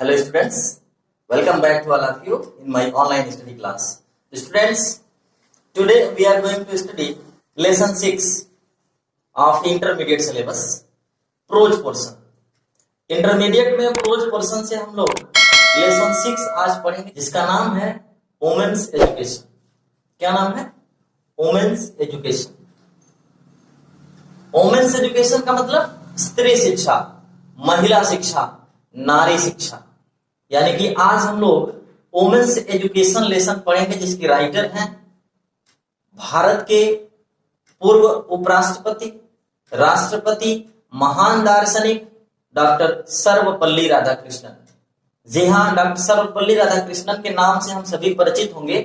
Hello students, welcome back to all of you in my online study class. Students, today we are going to study lesson 6 of intermediate syllabus, prose portion. Intermediate में pros portion से हम लोग lesson 6 आज पढ़ेंगे जिसका नाम है women's education. क्या नाम है? Women's education. वुमेन्स एजुकेशन का मतलब स्त्री शिक्षा, महिला शिक्षा, नारी शिक्षा। यानी कि आज हम लोग वुमेन्स एजुकेशन लेसन पढ़ेंगे जिसकी राइटर हैं भारत के पूर्व उपराष्ट्रपति, राष्ट्रपति, महान दार्शनिक डॉक्टर सर्वपल्ली राधाकृष्णन। जी हाँ, डॉक्टर सर्वपल्ली राधाकृष्णन के नाम से हम सभी परिचित होंगे।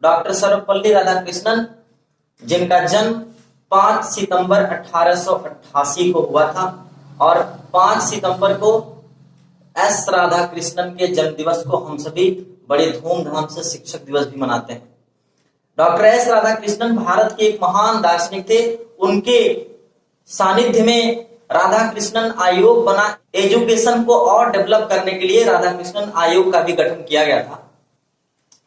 डॉक्टर सर्वपल्ली राधाकृष्णन जिनका जन्म 5 सितंबर 1888 को हुआ था और 5 सितंबर को एस राधाकृष्णन के जन्म दिवस को हम सभी बड़े धूमधाम से शिक्षक दिवस भी मनाते हैं। डॉक्टर एस राधाकृष्णन भारत के एक महान दार्शनिक थे। उनके सानिध्य में राधाकृष्णन आयोग बना। एजुकेशन को और डेवलप करने के लिए राधाकृष्णन आयोग का भी गठन किया गया था।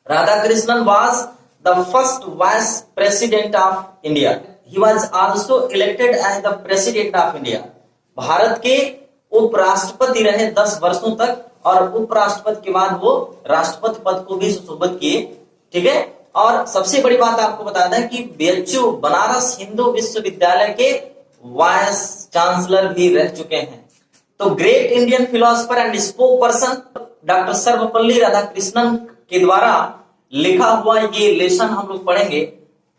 Radhakrishnan was the first vice president of India. He was also elected as the president of India. Bharat के उपराष्ट्रपति रहे 10 वर्षों तक और उपराष्ट्रपति के बाद वो राष्ट्रपति पद को भी सुशोभित किए। ठीक है। और सबसे बड़ी बात आपको बता दें कि बीएचयू बनारस हिंदू विश्वविद्यालय के वाइस चांसलर भी रह चुके हैं। तो great Indian philosopher and spoke person doctor Sarvepalli Radhakrishnan के द्वारा लिखा हुआ ये लेसन हम लोग पढ़ेंगे,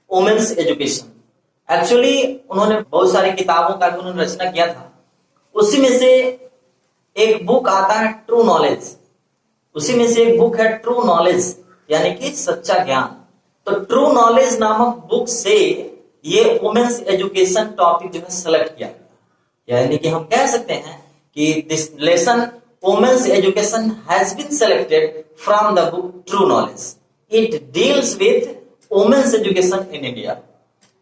वुमेन्स एजुकेशन। एक्चुअली उन्होंने बहुत सारी किताबों का भी उन्होंने रचना किया था। उसी में से एक बुक आता है ट्रू नॉलेज। उसी में से एक बुक है ट्रू नॉलेज यानी कि सच्चा ज्ञान। तो ट्रू नॉलेज नामक बुक से ये वुमेन्स एजुकेशन टॉपिक जो है सेलेक्ट किया गया। यानी कि हम कह सकते हैं कि this lesson women's education has been selected from the book true knowledge. It deals with women's education in India.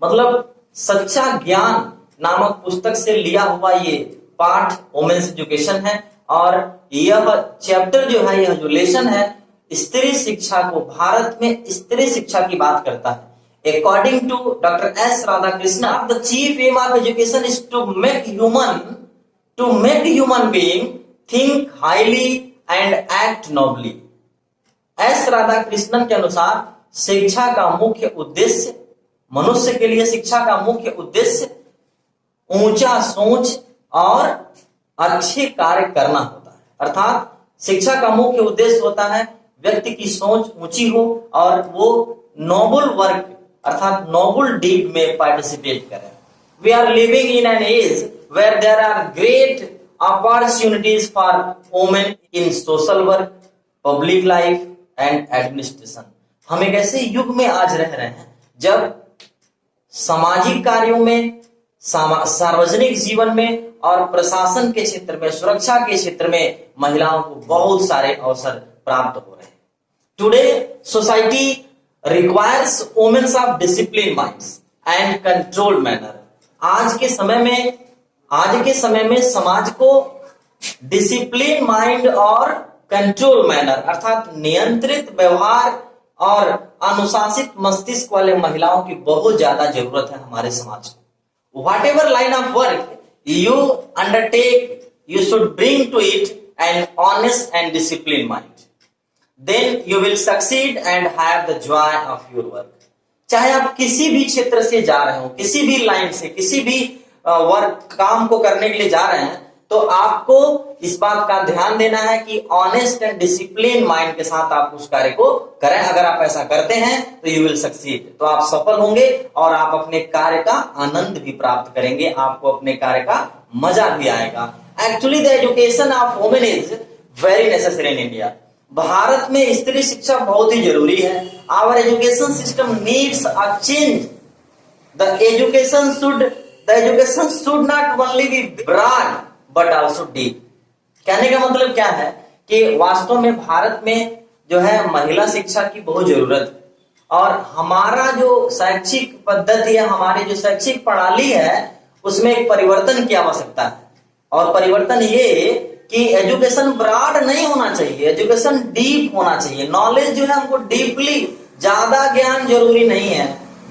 मतलब सच्चा ज्ञान नामक पुस्तक से लिया हुआ ये पाठ वुमेन्स एजुकेशन है। और यह चैप्टर जो है, यह जो लेसन है, स्त्री शिक्षा को, भारत में स्त्री शिक्षा की बात करता है। According to Dr. S. Radhakrishnan, the chief aim of education is to make human being think highly and act nobly. S. Radhakrishnan के अनुसार शिक्षा का मुख्य उद्देश्य, मनुष्य के लिए शिक्षा का मुख्य उद्देश्य ऊंचा सोच और अच्छे कार्य करना होता है। अर्थात शिक्षा का मुख्य उद्देश्य होता है व्यक्ति की सोच ऊंची हो और वो नोबल वर्क अर्थात नोबल डीड में पार्टिसिपेट करें। We are living in an age where there are great opportunities for women in social work, public life and administration. हम एक ऐसे युग में आज रह रहे हैं जब सामाजिक कार्यों में, सार्वजनिक जीवन में और प्रशासन के क्षेत्र में, सुरक्षा के क्षेत्र में महिलाओं को बहुत सारे अवसर प्राप्त हो रहे हैं। Today society requires women of disciplined minds and controlled manner। आज के समय में समाज को डिसिप्लिन माइंड और कंट्रोल मैनर अर्थात नियंत्रित व्यवहार और अनुशासित मस्तिष्क वाले महिलाओं की बहुत ज्यादा जरूरत है हमारे समाज को। Whatever line of work you undertake, you should bring to it an honest and disciplined mind। Then you will succeed and have the joy of your work। चाहे आप किसी भी क्षेत्र से जा रहे हो, किसी भी लाइन से, किसी भी वर्क काम को करने के लिए जा रहे हैं, तो आपको इस बात का ध्यान देना है कि ऑनेस्ट एंड डिसिप्लिन माइंड के साथ आप उस कार्य को करें। अगर आप ऐसा करते हैं तो यू विल सक्सीड, तो आप सफल होंगे और आप अपने कार्य का आनंद भी प्राप्त करेंगे, आपको अपने कार्य का मजा भी आएगा। Actually the education of women is very necessary in India. Bharat में स्त्री शिक्षा बहुत ही जरूरी है। Our education system needs a change. The education should not only be broad but also deep. कहने का मतलब क्या है कि वास्तव में भारत में जो है महिला शिक्षा की बहुत जरूरत है और हमारा जो शैक्षिक पद्धति है, हमारी जो शैक्षिक प्रणाली है, उसमें एक परिवर्तन की आवश्यकता है। और परिवर्तन ये कि एजुकेशन ब्रॉड नहीं होना चाहिए, एजुकेशन डीप होना चाहिए। नॉलेज जो है हमको डीपली, ज्यादा ज्ञान जरूरी नहीं है।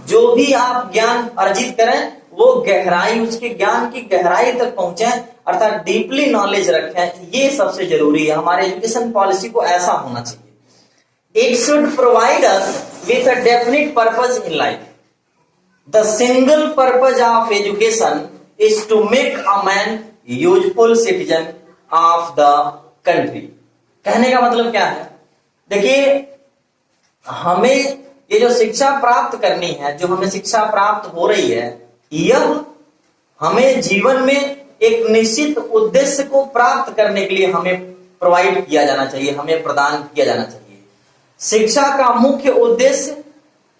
जो भी आप ज्ञान अर्जित करें वो गहराई, उसके ज्ञान की गहराई तक पहुंचे, अर्थात डीपली नॉलेज रखें, ये सबसे जरूरी है। हमारे एजुकेशन पॉलिसी को ऐसा होना चाहिए। It should provide us with a definite purpose in life. The single purpose of education is to make a man useful citizen of the country. कहने का मतलब क्या है? देखिए, हमें ये जो शिक्षा प्राप्त करनी है, जो हमें शिक्षा प्राप्त हो रही है, यह हमें जीवन में एक निश्चित उद्देश्य को प्राप्त करने के लिए हमें प्रोवाइड किया जाना चाहिए, हमें प्रदान किया जाना चाहिए। शिक्षा का मुख्य उद्देश्य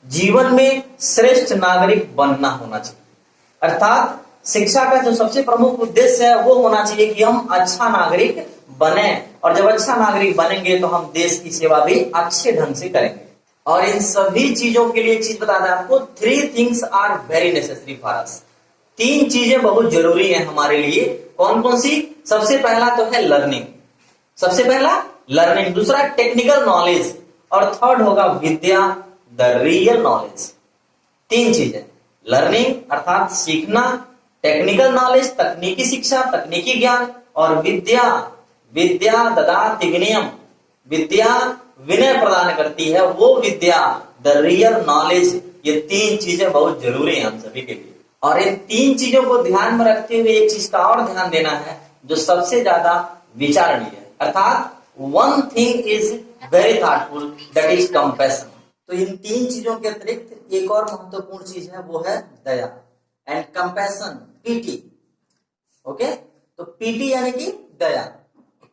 जीवन में श्रेष्ठ नागरिक बनना होना चाहिए। अर्थात शिक्षा का जो सबसे प्रमुख उद्देश्य है वो होना चाहिए कि हम अच्छा नागरिक बने, और जब अच्छा नागरिक बनेंगे तो हम देश की सेवा भी अच्छे ढंग से करेंगे। और इन सभी चीजों के लिए एक चीज बता दें आपको, 3 things are very necessary for us. 3 चीजें बहुत जरूरी है हमारे लिए। कौन कौन सी? सबसे पहला तो है लर्निंग, सबसे पहला लर्निंग, दूसरा टेक्निकल नॉलेज, और थर्ड होगा विद्या, द रियल नॉलेज। 3 चीजें, लर्निंग अर्थात सीखना, टेक्निकल नॉलेज तकनीकी शिक्षा, तकनीकी ज्ञान, और विद्या, विद्या ददाति विनयम, विद्या विनय प्रदान करती है, वो विद्या, द रियल नॉलेज। ये 3 चीजें बहुत जरूरी है हम सभी के लिए। और इन 3 चीजों को ध्यान में रखते हुए एक चीज का और ध्यान देना है जो सबसे ज्यादा विचारणीय है, अर्थात one thing is very thoughtful, that is compassion। तो इन 3 चीजों के अतिरिक्त एक और महत्वपूर्ण चीज है, वो है दया एंड कंपैशन, पीटी। ओके, तो पीटी यानी कि दया।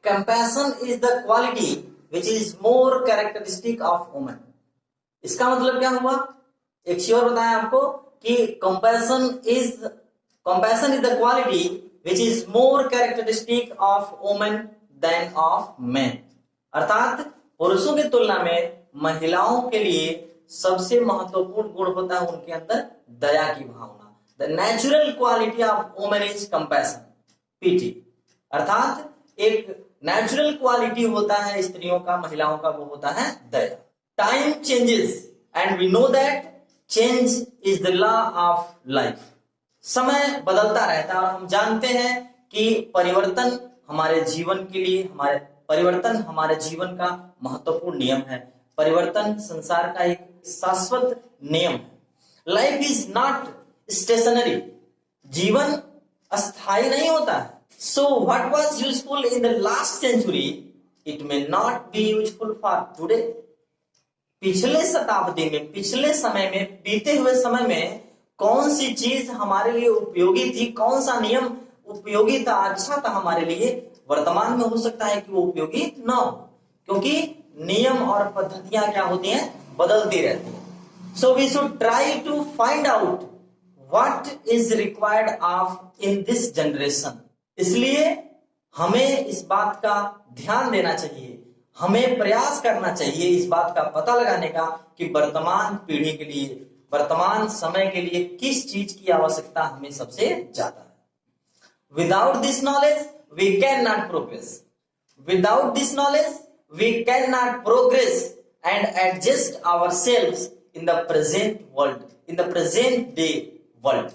Compassion is the quality which is more characteristic of women. इसका मतलब क्या हुआ? एक चीज और बताएं आपको कि compassion is the quality which is more characteristic of women than of man. अर्थात पुरुषों की तुलना में महिलाओं के लिए सबसे महत्वपूर्ण गुण होता है उनके अंदर दया की भावना। The natural quality of women is compassion, pity. अर्थात एक नेचुरल क्वालिटी होता है स्त्रियों का, महिलाओं का, वो होता है दया। Time changes and we know that change is the law of life. समय बदलता रहता है और हम जानते हैं कि परिवर्तन हमारे जीवन के लिए, परिवर्तन हमारे जीवन का महत्वपूर्ण नियम है। परिवर्तन संसार का एक शाश्वत नियम है। लाइफ इज नॉट स्टेशनरी, जीवन अस्थायी नहीं होता है। So what was useful in the last century it may not be useful for today. पिछले शताब्दी में, पिछले समय में, बीते हुए समय में कौन सी चीज हमारे लिए उपयोगी थी, कौन सा नियम उपयोगी था, अच्छा था हमारे लिए, वर्तमान में हो सकता है कि वो उपयोगी ना हो, क्योंकि नियम और पद्धतियां क्या होती हैं? बदलती रहती हैं। So we should try to find out what is required of in this generation. इसलिए हमें इस बात का ध्यान देना चाहिए, हमें प्रयास करना चाहिए इस बात का पता लगाने का कि वर्तमान पीढ़ी के लिए, वर्तमान समय के लिए किस चीज की आवश्यकता हमें सबसे ज्यादा है। Without this knowledge, we cannot progress. Without this knowledge, we cannot progress and adjust ourselves in the present world, in the present day world.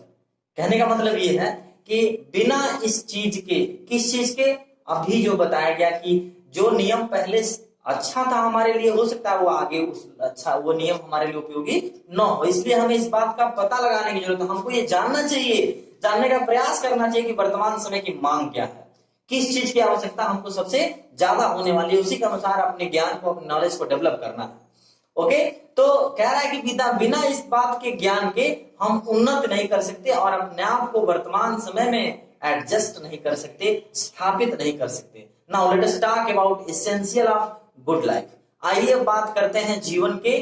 कहने का मतलब ये है कि बिना इस चीज के, किस चीज के? अभी जो बताया गया कि जो नियम पहले अच्छा था हमारे लिए, हो सकता है वो आगे वो नियम हमारे लिए उपयोगी न हो। इसलिए हमें इस बात का पता लगाने की जरूरत है। हमको ये जानना चाहिए, जानने का प्रयास करना चाहिए कि वर्तमान समय की मांग क्या है, किस चीज की आवश्यकता हमको सबसे ज्यादा होने वाली है, उसी के अनुसार अपने ज्ञान को, अपने नॉलेज को डेवलप करना है। ओके, तो कह रहा है कि बिना इस बात के ज्ञान के हम उन्नत नहीं कर सकते और अपने आप को वर्तमान समय में एडजस्ट नहीं कर सकते, स्थापित नहीं कर सकते। Now let us talk about essential of good life. आइए बात करते हैं जीवन के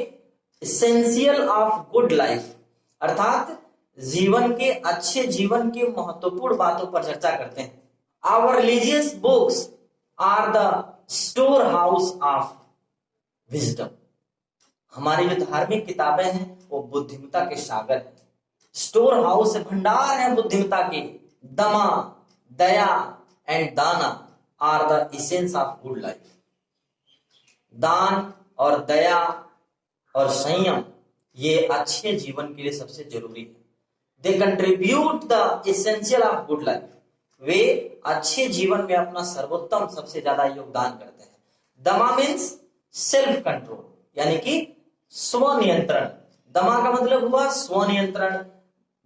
एसेंशियल ऑफ गुड लाइफ, अर्थात जीवन के, अच्छे जीवन के महत्वपूर्ण बातों पर चर्चा करते हैं। Our religious books are the store house of wisdom. हमारी जो धार्मिक किताबें हैं वो बुद्धिमत्ता के सागर हैं, स्टोर हाउस, भंडार है बुद्धिमत्ता के। Dama, daya and dana, are the essence of good life. दान और दया और संयम ये अच्छे जीवन के लिए सबसे जरूरी है। They contribute the essential of good life. वे अच्छे जीवन में अपना सर्वोत्तम सबसे ज्यादा योगदान करते हैं। दमा मीन्स सेल्फ कंट्रोल, यानी कि स्वनियंत्रण। दमा का मतलब हुआ स्वनियंत्रण।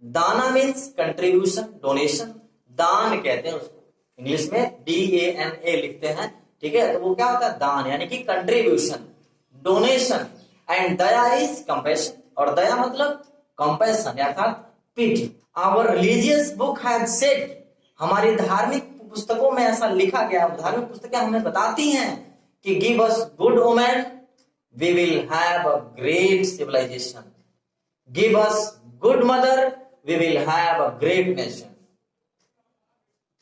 दाना मीन्स कंट्रीब्यूशन, डोनेशन। दान कहते हैं उसको, इंग्लिश में DANA लिखते हैं, ठीक है। तो वो क्या होता है? दान, यानी कि कंट्रीब्यूशन, डोनेशन। एंड दया इज कंपैशन, और दया मतलब कंपैशन अर्थात pity. Our religious book have said, हमारी धार्मिक पुस्तकों में ऐसा लिखा गया, धार्मिक पुस्तकें हमें बताती हैं कि give us good women we will have a great civilisation, give us good mother we will have a great nation.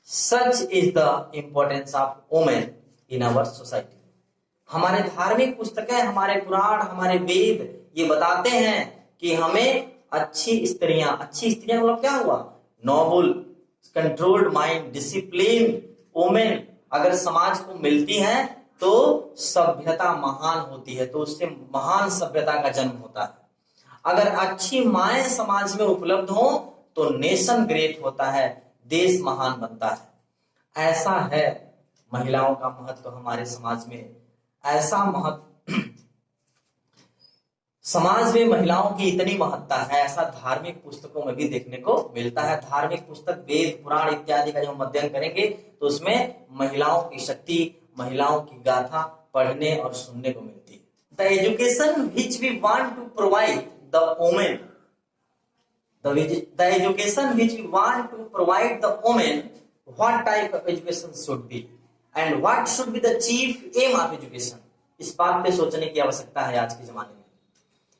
Such is the importance of women in our society. हमारे धार्मिक पुस्तकें, हमारे पुराण, हमारे वेद ये बताते हैं कि हमें अच्छी स्त्रियां मतलब क्या हुआ? Noble, controlled mind, discipline women अगर समाज को मिलती हैं तो सभ्यता महान होती है, तो उससे महान सभ्यता का जन्म होता है। अगर अच्छी माएं समाज में उपलब्ध हो तो नेशन ग्रेट होता है, देश महान बनता है। ऐसा है महिलाओं का महत्व हमारे समाज में, ऐसा महत्व समाज में महिलाओं की इतनी महत्ता है, ऐसा धार्मिक पुस्तकों में भी देखने को मिलता है। धार्मिक पुस्तक, वेद, पुराण इत्यादि का जब हम अध्ययन करेंगे तो उसमें महिलाओं की शक्ति, महिलाओं की गाथा पढ़ने और सुनने को मिलती है। The education which we want to provide the women, the education which we want to provide the women, what type of education should be and what should be the chief aim of education, इस बात पे सोचने की आवश्यकता है आज के जमाने में।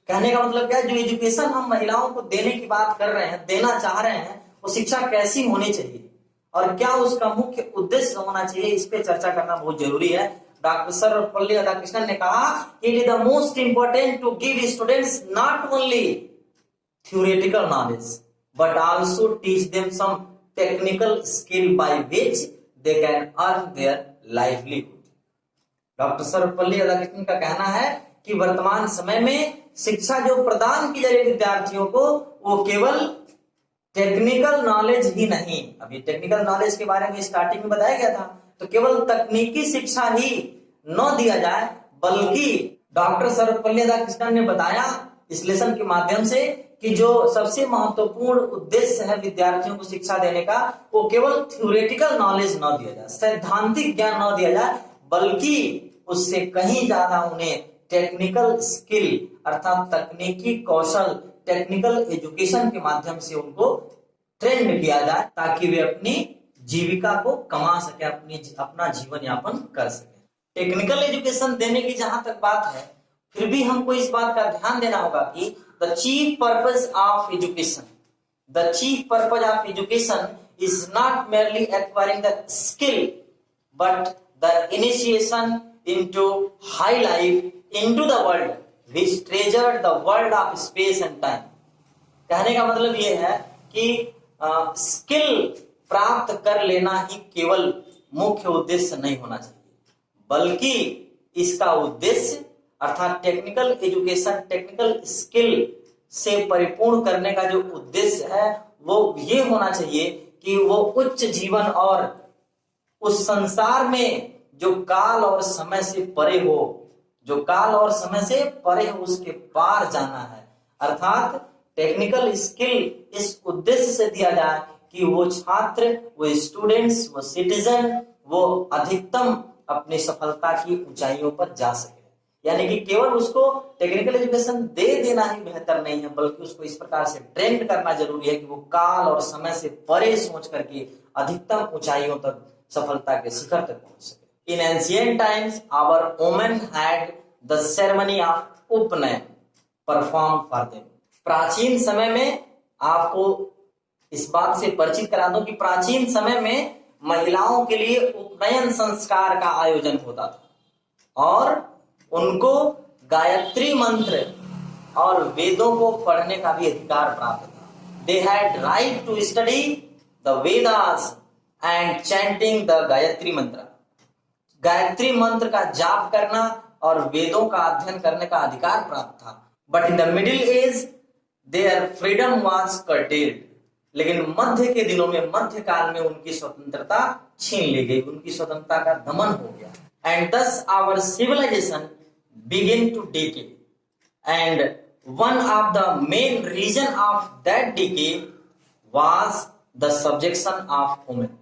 कहने का मतलब क्या है? जो एजुकेशन हम महिलाओं को देने की बात कर रहे हैं, देना चाह रहे हैं, वो शिक्षा कैसी होनी चाहिए और क्या उसका मुख्य उद्देश्य होना चाहिए, इस पे चर्चा करना बहुत जरूरी है। डॉक्टर सर्वपल्ली राधाकृष्णन ने कहा, it is the most important to give students not only theoretical knowledge but also teach them some technical skill by which they can earn their livelihood। Doctor Sarvepalli Radhakrishnan का कहना है कि वर्तमान समय में शिक्षा जो प्रदान की जा रही है विद्यार्थियों को, वो केवल टेक्निकल नॉलेज ही नहीं, अभी टेक्निकल नॉलेज के बारे में स्टार्टिंग में बताया गया था, तो केवल तकनीकी शिक्षा ही न दिया जाए, बल्कि डॉक्टर सर्वपल्ली राधाकृष्णन ने बताया इस लेसन के माध्यम से कि जो सबसे महत्वपूर्ण उद्देश्य है विद्यार्थियों को शिक्षा देने का, वो केवल थ्योरेटिकल नॉलेज न दिया जाए, सैद्धांतिक ज्ञान न दिया जाए, बल्कि उससे कहीं ज्यादा उन्हें टेक्निकल स्किल अर्थात तकनीकी कौशल, टेक्निकल एजुकेशन के माध्यम से उनको ट्रेंड किया जाए ताकि वे अपनी जीविका को कमा सके, अपना जीवन यापन कर सके। टेक्निकल एजुकेशन देने की जहां तक बात है, फिर भी हमको इस बात का ध्यान देना होगा कि the chief purpose of education, the chief purpose of education is not merely acquiring the skill but the initiation into high life, into the world which treasured the world of space and time। कहने का मतलब ये है कि skill प्राप्त कर लेना ही केवल मुख्य उद्देश्य नहीं होना चाहिए, बल्कि इसका उद्देश्य अर्थात टेक्निकल एजुकेशन, टेक्निकल स्किल से परिपूर्ण करने का जो उद्देश्य है वो ये होना चाहिए कि वो उच्च जीवन और उस संसार में जो काल और समय से परे हो, जो काल और समय से परे हो, उसके पार जाना है। अर्थात टेक्निकल स्किल इस उद्देश्य से दिया जाए कि वो छात्र, वो स्टूडेंट्स, वो सिटीजन, वो अधिकतम अपनी सफलता की ऊंचाइयों पर जा सके। यानी कि केवल उसको टेक्निकल एजुकेशन दे देना ही बेहतर नहीं है, बल्कि उसको इस प्रकार से ट्रेंड करना जरूरी है कि वो काल और समय से परे सोच करके अधिकतम ऊंचाइयों तक, सफलता के शिखर तक पहुंच सके। In ancient times our women had the ceremony of upanayan perform for them. प्राचीन समय में, आपको इस बात से परिचित करा दूं कि प्राचीन समय में महिलाओं के लिए उपनयन संस्कार का आयोजन होता था और उनको गायत्री मंत्र और वेदों को पढ़ने का भी अधिकार प्राप्त था। They had right to study the Vedas and chanting the Gayatri mantra. Gayatri मंत्र का जाप करना और वेदों का अध्ययन करने का अधिकार प्राप्त था। But in the middle age their freedom was curtailed, लेकिन मध्य के दिनों में, मध्य काल में उनकी स्वतंत्रता छीन ली गई, उनकी स्वतंत्रता का दमन हो गया। And thus our civilization begin to decay, and one of the main reason of that decay was the subjection of women।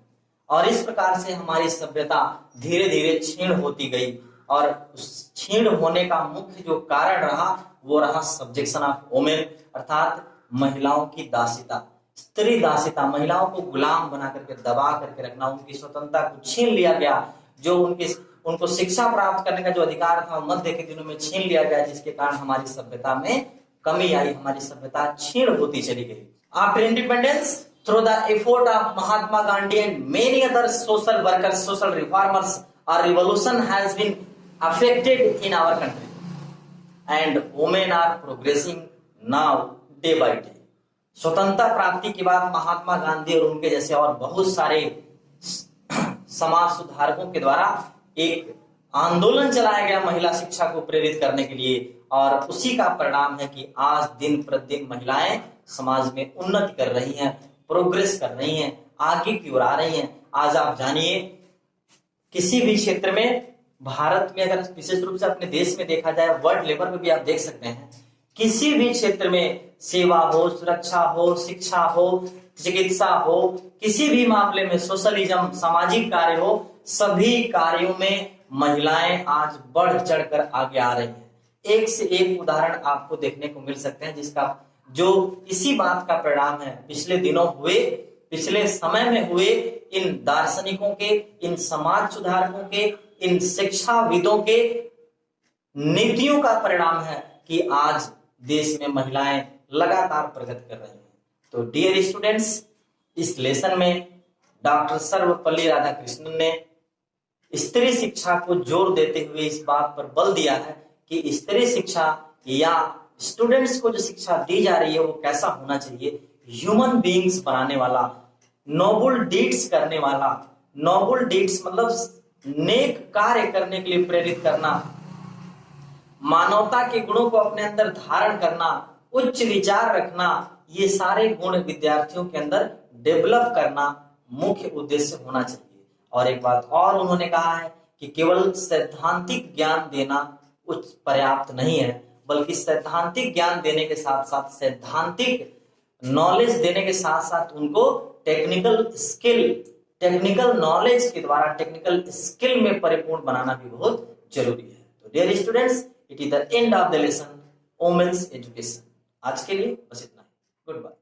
और इस प्रकार से हमारी सभ्यता धीरे धीरे क्षीण होती गई, और उस क्षीण होने का मुख्य जो कारण रहा वो रहा सब्जेक्शन ऑफ वुमेन, अर्थात महिलाओं की दासिता, स्त्री दासिता, महिलाओं को गुलाम बना करके दबा करके रखना, उनकी स्वतंत्रता को छीन लिया गया। जो उनको शिक्षा प्राप्त करने का जो अधिकार था मध्य के दिनों में छीन लिया गया, जिसके कारण हमारी सभ्यता में कमी आई, हमारी सभ्यता क्षीण होती चली गई। After independence, through the effort of Mahatma Gandhi and many other social workers, social reformers, our revolution has been affected in our country, and women are progressing now day by day। स्वतंत्रता प्राप्ति के बाद महात्मा गांधी और उनके जैसे और बहुत सारे समाज सुधारकों के द्वारा एक आंदोलन चलाया गया महिला शिक्षा को प्रेरित करने के लिए, और उसी का परिणाम है कि आज दिन प्रतिदिन महिलाएं समाज में उन्नति कर रही हैं, प्रोग्रेस कर रही हैं, आगे की ओर आ रही हैं। आज आप जानिए, किसी भी क्षेत्र में भारत में, अगर विशेष रूप से अपने देश में देखा जाए, वर्ल्ड लेवल पे भी आप देख सकते हैं, किसी भी क्षेत्र में सेवा हो, सुरक्षा हो, शिक्षा हो, चिकित्सा हो, किसी भी मामले में सोशलिज्म, सामाजिक कार्य हो, सभी कार्यों में महिलाएं आज बढ़ चढ़कर आगे आ रही हैं। एक से एक उदाहरण आपको देखने को मिल सकते हैं, जिसका जो इसी बात का परिणाम है। पिछले दिनों हुए, पिछले समय में हुए इन दार्शनिकों के, इन समाज सुधारकों के, इन शिक्षाविदों के नीतियों का परिणाम है कि आज देश में महिलाएं लगातार प्रगति कर रही हैं। तो डियर स्टूडेंट्स, इस लेसन में डॉक्टर सर्वपल्ली राधाकृष्णन ने स्त्री शिक्षा को जोर देते हुए इस बात पर बल दिया है कि स्त्री शिक्षा या स्टूडेंट्स को जो शिक्षा दी जा रही है वो कैसा होना चाहिए, ह्यूमन बीइंग्स बनाने वाला, नोबल डीड्स करने वाला। नोबल डीड्स मतलब नेक कार्य करने के लिए प्रेरित करना, मानवता के गुणों को अपने अंदर धारण करना, उच्च विचार रखना, ये सारे गुण विद्यार्थियों के अंदर डेवलप करना मुख्य उद्देश्य होना चाहिए। और एक बात और उन्होंने कहा है कि केवल सैद्धांतिक ज्ञान देना पर्याप्त नहीं है, बल्कि सैद्धांतिक ज्ञान देने के साथ साथ, सैद्धांतिक नॉलेज देने के साथ साथ उनको टेक्निकल स्किल, टेक्निकल नॉलेज के द्वारा टेक्निकल स्किल में परिपूर्ण बनाना भी बहुत जरूरी है। तो dear students, it is the end of the lesson women's education. आज के लिए बस इतना ही। Good bye.